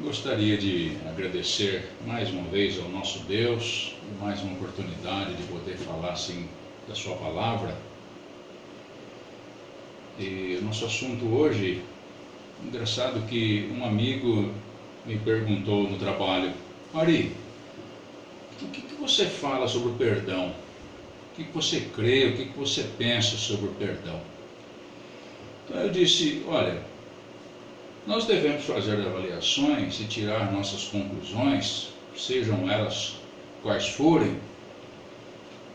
Gostaria de agradecer mais uma vez ao nosso Deus, mais uma oportunidade de poder falar assim da sua palavra. E o nosso assunto hoje, engraçado que um amigo me perguntou no trabalho: Ari, o que você fala sobre o perdão? O que você crê, o que você pensa sobre o perdão? Então eu disse: olha, nós devemos fazer avaliações e tirar nossas conclusões, sejam elas quais forem,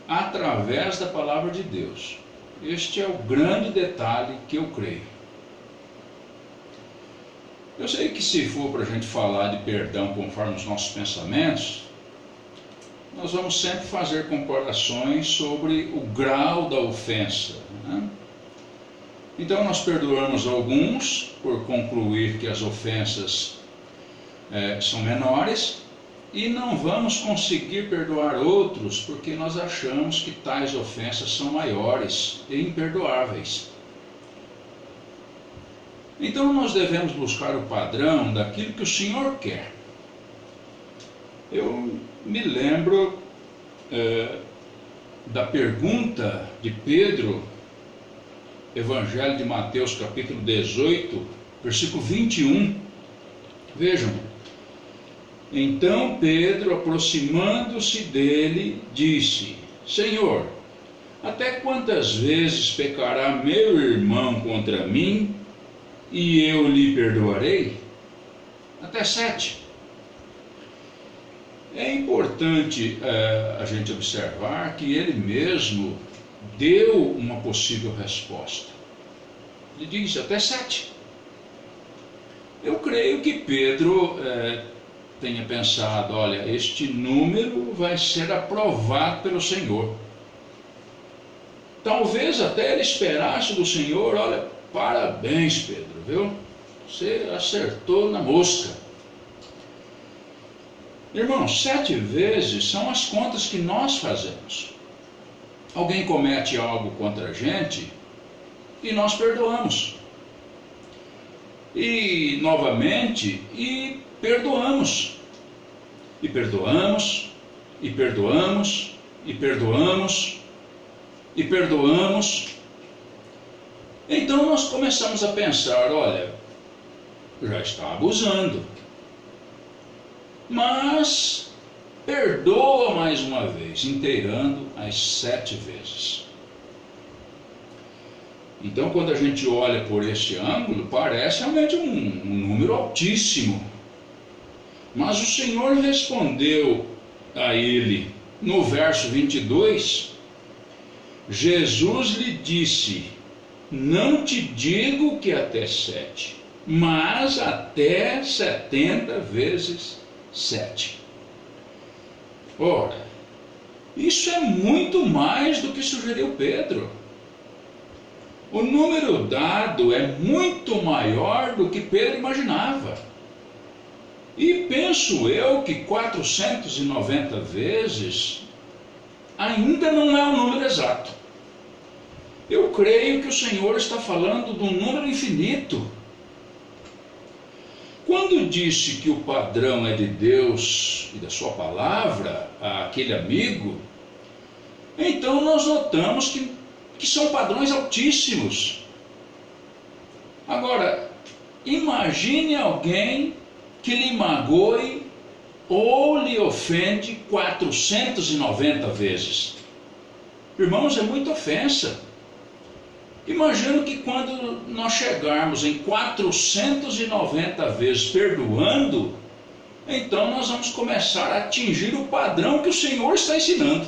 através da palavra de Deus. Este é o grande detalhe que eu creio. Eu sei que se for para a gente falar de perdão conforme os nossos pensamentos, nós vamos sempre fazer comparações sobre o grau da ofensa, né? Então nós perdoamos alguns por concluir que as ofensas são menores e não vamos conseguir perdoar outros porque nós achamos que tais ofensas são maiores e imperdoáveis. Então nós devemos buscar o padrão daquilo que o Senhor quer. Eu me lembro da pergunta de Pedro, Evangelho de Mateus, capítulo 18, versículo 21. Vejam: então Pedro, aproximando-se dele, disse: Senhor, até quantas vezes pecará meu irmão contra mim e eu lhe perdoarei? Até 7. É importante a gente observar que ele mesmo deu uma possível resposta. Ele disse até 7. Eu creio que Pedro tenha pensado: olha, este número vai ser aprovado pelo Senhor. Talvez até ele esperasse do Senhor: olha, parabéns, Pedro, viu? Você acertou na mosca. Irmão, 7 vezes são as contas que nós fazemos. Alguém comete algo contra a gente e nós perdoamos. E novamente, e perdoamos. E perdoamos, e perdoamos, e perdoamos, e perdoamos. Então nós começamos a pensar: olha, já está abusando. Mas perdoa mais uma vez, inteirando as 7 vezes. Então, quando a gente olha por este ângulo, parece realmente um número altíssimo. Mas o Senhor respondeu a ele, no verso 22, Jesus lhe disse: não te digo que até 7, mas até 70 vezes 7. Ora, isso é muito mais do que sugeriu Pedro. O número dado é muito maior do que Pedro imaginava. E penso eu que 490 vezes ainda não é um número exato. Eu creio que o Senhor está falando de um número infinito. Quando disse que o padrão é de Deus e da sua palavra àquele amigo, então nós notamos que são padrões altíssimos. Agora, imagine alguém que lhe magoe ou lhe ofende 490 vezes. Irmãos, é muita ofensa. Imagino que quando nós chegarmos em 490 vezes perdoando, então nós vamos começar a atingir o padrão que o Senhor está ensinando.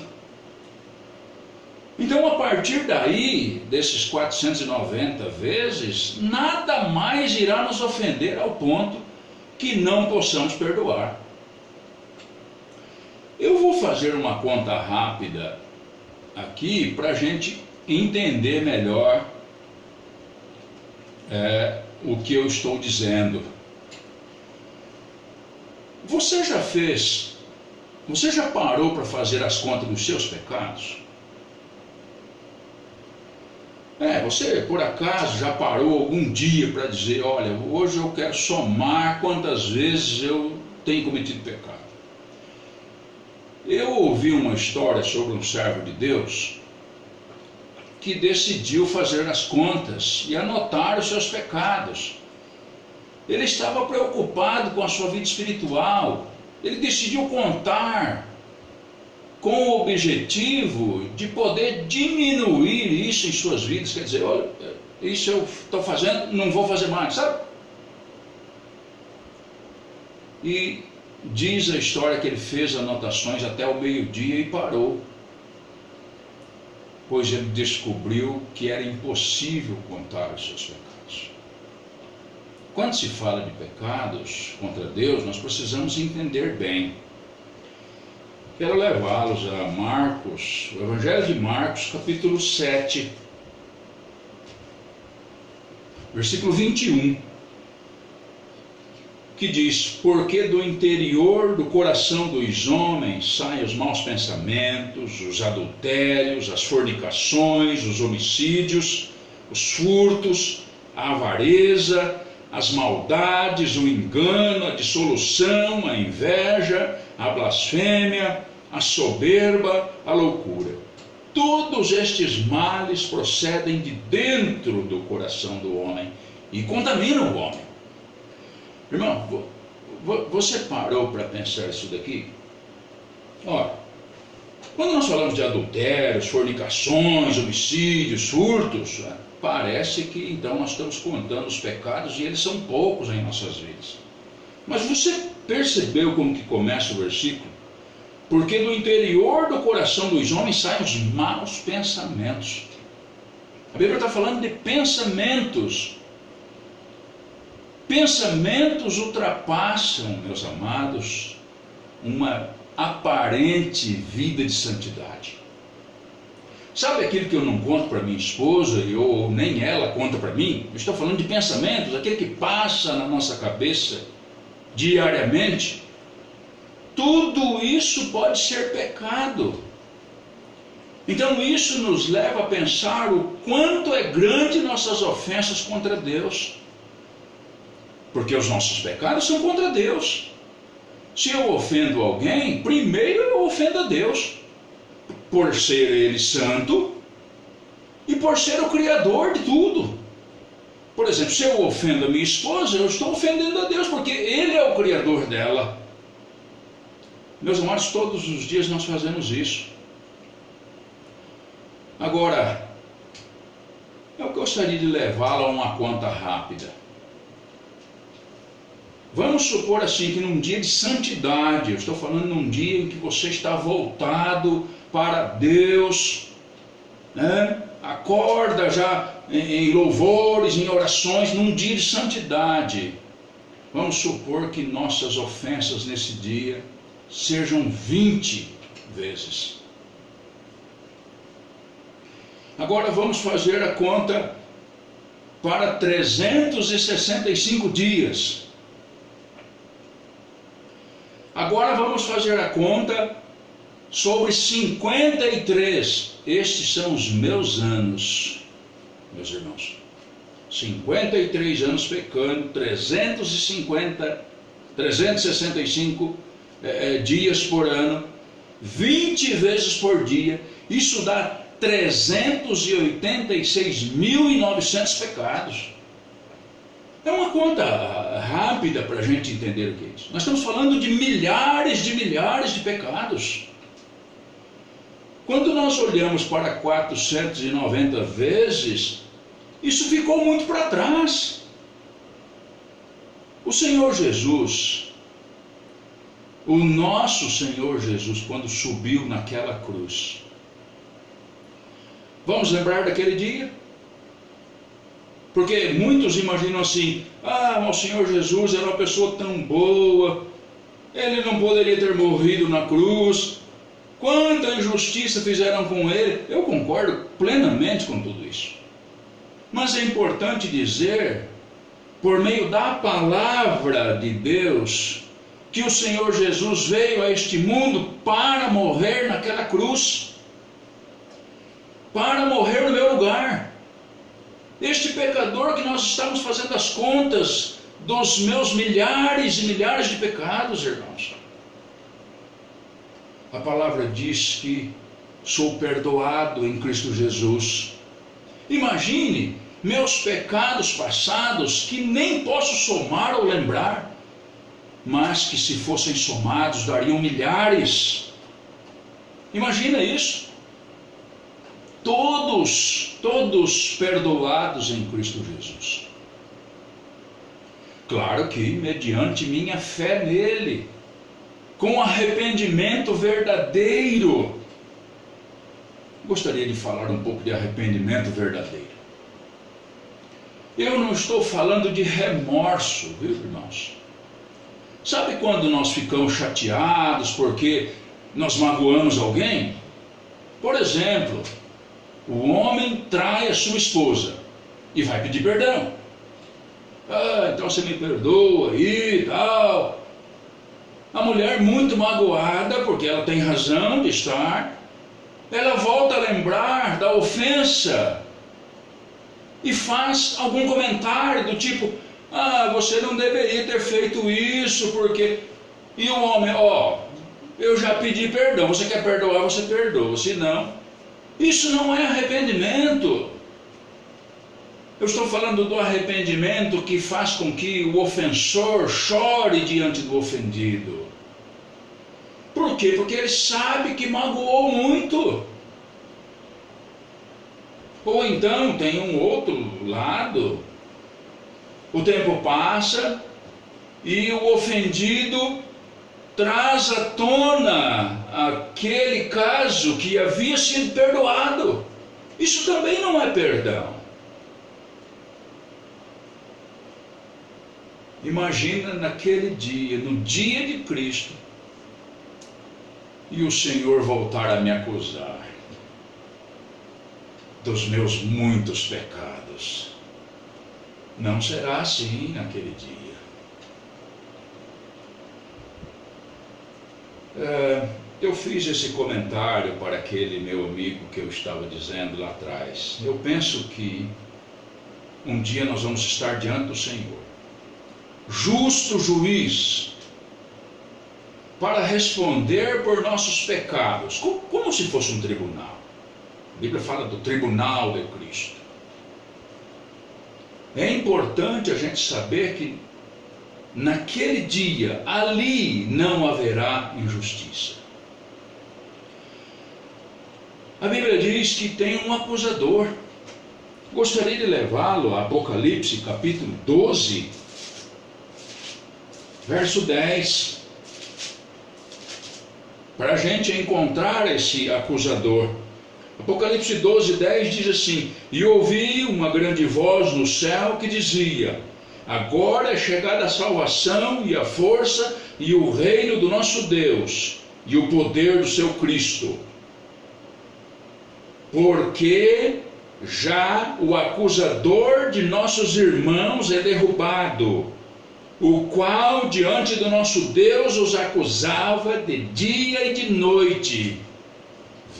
Então, a partir daí, desses 490 vezes, nada mais irá nos ofender ao ponto que não possamos perdoar. Eu vou fazer uma conta rápida aqui para a gente entender melhor o que eu estou dizendo. Você já parou para fazer as contas dos seus pecados? Você por acaso já parou algum dia para dizer, olha, hoje eu quero somar quantas vezes eu tenho cometido pecado? Eu ouvi uma história sobre um servo de Deus que decidiu fazer as contas e anotar os seus pecados. Ele estava preocupado com a sua vida espiritual. Ele decidiu contar com o objetivo de poder diminuir isso em suas vidas. Quer dizer, olha, isso eu estou fazendo, não vou fazer mais, sabe? E diz a história que ele fez anotações até o meio-dia e parou, pois ele descobriu que era impossível contar os seus pecados. Quando se fala de pecados contra Deus, nós precisamos entender bem. Quero levá-los a Marcos, o Evangelho de Marcos, capítulo 7, versículo 21, que diz: porque do interior do coração dos homens saem os maus pensamentos, os adultérios, as fornicações, os homicídios, os furtos, a avareza, as maldades, o engano, a dissolução, a inveja, a blasfêmia, a soberba, a loucura. Todos estes males procedem de dentro do coração do homem e contaminam o homem. Irmão, você parou para pensar isso daqui? Ora, quando nós falamos de adultérios, fornicações, homicídios, furtos, parece que então nós estamos contando os pecados e eles são poucos em nossas vidas. Mas você percebeu como que começa o versículo? Porque do interior do coração dos homens saem os maus pensamentos. A Bíblia está falando de pensamentos. Pensamentos ultrapassam, meus amados, uma aparente vida de santidade. Sabe aquilo que eu não conto para minha esposa, ou nem ela conta para mim? Eu estou falando de pensamentos, aquele que passa na nossa cabeça diariamente. Tudo isso pode ser pecado. Então isso nos leva a pensar o quanto é grande nossas ofensas contra Deus. Porque os nossos pecados são contra Deus. Se eu ofendo alguém, primeiro eu ofendo a Deus, por ser Ele santo e por ser o Criador de tudo. Por exemplo, se eu ofendo a minha esposa, eu estou ofendendo a Deus, porque Ele é o Criador dela. Meus amados, todos os dias nós fazemos isso. Agora, eu gostaria de levá-lo a uma conta rápida. Vamos supor assim que num dia de santidade, eu estou falando num dia em que você está voltado para Deus, né? Acorda já em louvores, em orações, num dia de santidade. Vamos supor que nossas ofensas nesse dia sejam 20 vezes. Agora vamos fazer a conta para 365 dias. Agora vamos fazer a conta sobre 53. Estes são os meus anos, meus irmãos. 53 anos pecando, 365 dias por ano, 20 vezes por dia. Isso dá 386.900 pecados. É uma conta rápida para a gente entender o que é isso. Nós estamos falando de milhares de pecados. Quando nós olhamos para 490 vezes, isso ficou muito para trás. O Senhor Jesus, o nosso Senhor Jesus, quando subiu naquela cruz, vamos lembrar daquele dia? Porque muitos imaginam assim: mas o Senhor Jesus era uma pessoa tão boa, Ele não poderia ter morrido na cruz, quanta injustiça fizeram com Ele. Eu concordo plenamente com tudo isso. Mas é importante dizer, por meio da palavra de Deus, que o Senhor Jesus veio a este mundo para morrer naquela cruz, para morrer no meu lugar. Este pecador que nós estamos fazendo as contas dos meus milhares e milhares de pecados, irmãos. A palavra diz que sou perdoado em Cristo Jesus. Imagine meus pecados passados que nem posso somar ou lembrar, mas que se fossem somados dariam milhares. Imagina isso. Todos perdoados em Cristo Jesus. Claro que mediante minha fé nele, com arrependimento verdadeiro. Gostaria de falar um pouco de arrependimento verdadeiro. Eu não estou falando de remorso, viu, irmãos? Sabe quando nós ficamos chateados porque nós magoamos alguém? Por exemplo, o homem trai a sua esposa e vai pedir perdão. Então você me perdoa e tal. A mulher, muito magoada, porque ela tem razão de estar, ela volta a lembrar da ofensa e faz algum comentário do tipo: você não deveria ter feito isso, porque... E o homem, eu já pedi perdão, você quer perdoar, você perdoa, se não... Isso não é arrependimento. Eu estou falando do arrependimento que faz com que o ofensor chore diante do ofendido. Por quê? Porque ele sabe que magoou muito. Ou então tem um outro lado. O tempo passa e o ofendido traz à tona aquele caso que havia sido perdoado. Isso também não é perdão. Imagina naquele dia, no dia de Cristo, e o Senhor voltar a me acusar dos meus muitos pecados. Não será assim naquele dia. Eu fiz esse comentário para aquele meu amigo que eu estava dizendo lá atrás. Eu penso que um dia nós vamos estar diante do Senhor, justo juiz, para responder por nossos pecados, como se fosse um tribunal. A Bíblia fala do tribunal de Cristo. É importante a gente saber que naquele dia, ali não haverá injustiça. A Bíblia diz que tem um acusador. Gostaria de levá-lo a Apocalipse capítulo 12, verso 10, para a gente encontrar esse acusador. Apocalipse 12, 10 diz assim: e ouvi uma grande voz no céu que dizia: agora é chegada a salvação e a força e o reino do nosso Deus e o poder do seu Cristo, porque já o acusador de nossos irmãos é derrubado, o qual diante do nosso Deus os acusava de dia e de noite.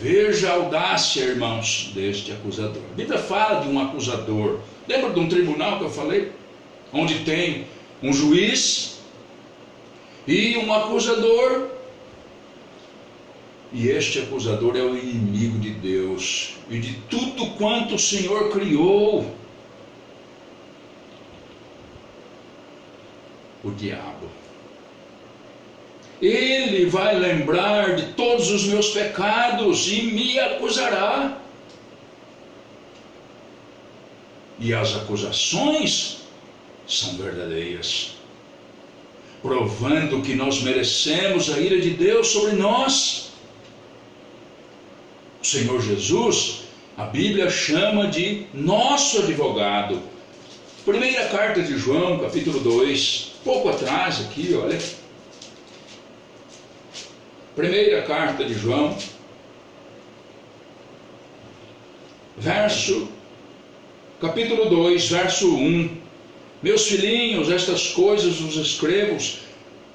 Veja a audácia, irmãos, deste acusador. A Bíblia fala de um acusador. Lembra de um tribunal que eu falei? Onde tem um juiz e um acusador. E este acusador é o inimigo de Deus e de tudo quanto o Senhor criou. O diabo. Ele vai lembrar de todos os meus pecados e me acusará. E as acusações são verdadeiras, provando que nós merecemos a ira de Deus sobre nós. O Senhor Jesus, a Bíblia chama de nosso advogado. Primeira carta de João, capítulo 2, pouco atrás aqui, olha. Primeira carta de João, capítulo 2, verso 1. Meus filhinhos, estas coisas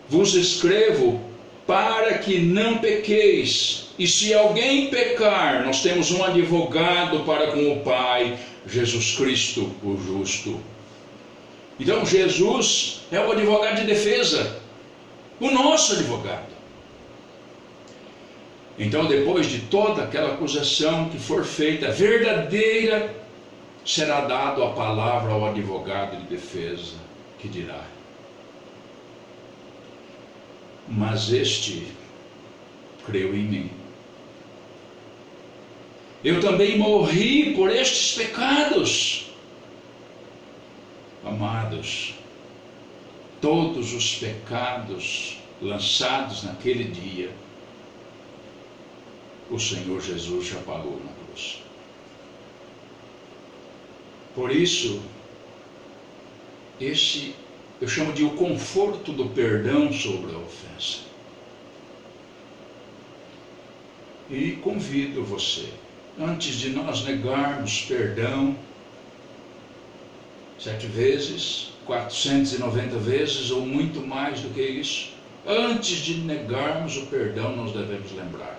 vos escrevo para que não pequeis. E se alguém pecar, nós temos um advogado para com o Pai, Jesus Cristo, o justo. Então Jesus é o advogado de defesa, o nosso advogado. Então, depois de toda aquela acusação que for feita, verdadeira, será dado a palavra ao advogado de defesa, que dirá: mas este creu em mim. Eu também morri por estes pecados. Amados, todos os pecados lançados naquele dia, o Senhor Jesus já pagou na cruz. Por isso, eu chamo de o conforto do perdão sobre a ofensa. E convido você, antes de nós negarmos perdão 7 vezes, 490 vezes ou muito mais do que isso, antes de negarmos o perdão, nós devemos lembrar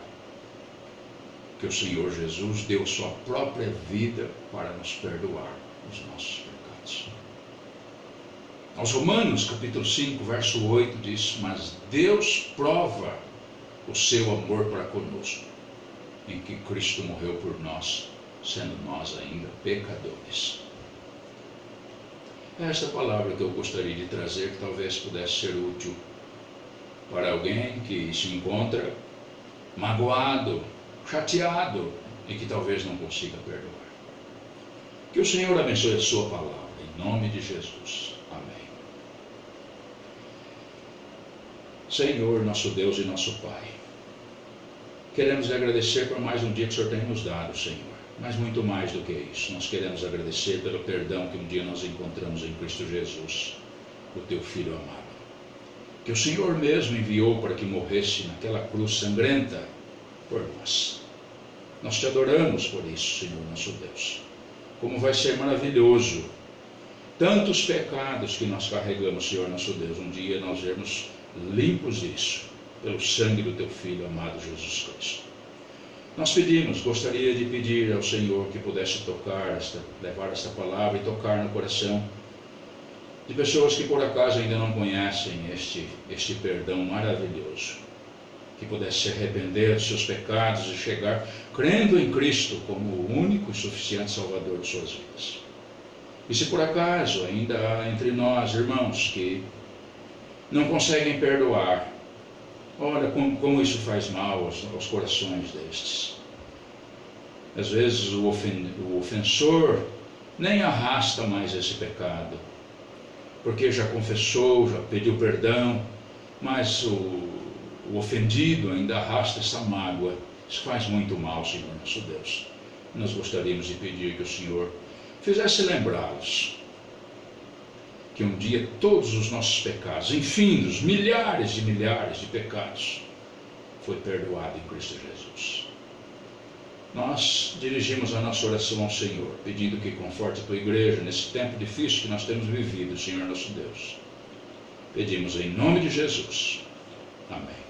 que o Senhor Jesus deu sua própria vida para nos perdoar os nossos pecados. Aos Romanos, capítulo 5, verso 8, diz: mas Deus prova o seu amor para conosco, em que Cristo morreu por nós, sendo nós ainda pecadores. É esta palavra que eu gostaria de trazer, que talvez pudesse ser útil para alguém que se encontra magoado, chateado e que talvez não consiga perdoar. Que o Senhor abençoe a sua palavra, em nome de Jesus. Amém. Senhor, nosso Deus e nosso Pai, queremos lhe agradecer por mais um dia que o Senhor tem nos dado, Senhor. Mas muito mais do que isso, nós queremos agradecer pelo perdão que um dia nós encontramos em Cristo Jesus, o teu Filho amado, que o Senhor mesmo enviou para que morresse naquela cruz sangrenta por nós. Nós te adoramos por isso, Senhor nosso Deus. Como vai ser maravilhoso tantos pecados que nós carregamos, Senhor nosso Deus, um dia nós vermos limpos disso, pelo sangue do teu Filho amado Jesus Cristo. Nós gostaria de pedir ao Senhor que pudesse levar esta palavra e tocar no coração de pessoas que por acaso ainda não conhecem este perdão maravilhoso, que pudesse se arrepender dos seus pecados e chegar crendo em Cristo como o único e suficiente Salvador de suas vidas. E se por acaso ainda há entre nós irmãos que não conseguem perdoar, olha como isso faz mal aos corações destes. Às vezes o ofensor nem arrasta mais esse pecado, porque já confessou, já pediu perdão, mas o ofendido ainda arrasta essa mágoa. Isso faz muito mal, Senhor nosso Deus. Nós gostaríamos de pedir que o Senhor fizesse lembrá-los que um dia todos os nossos pecados, infindos, milhares de pecados, foi perdoado em Cristo Jesus. Nós dirigimos a nossa oração ao Senhor, pedindo que conforte a tua igreja nesse tempo difícil que nós temos vivido, Senhor nosso Deus. Pedimos em nome de Jesus. Amém.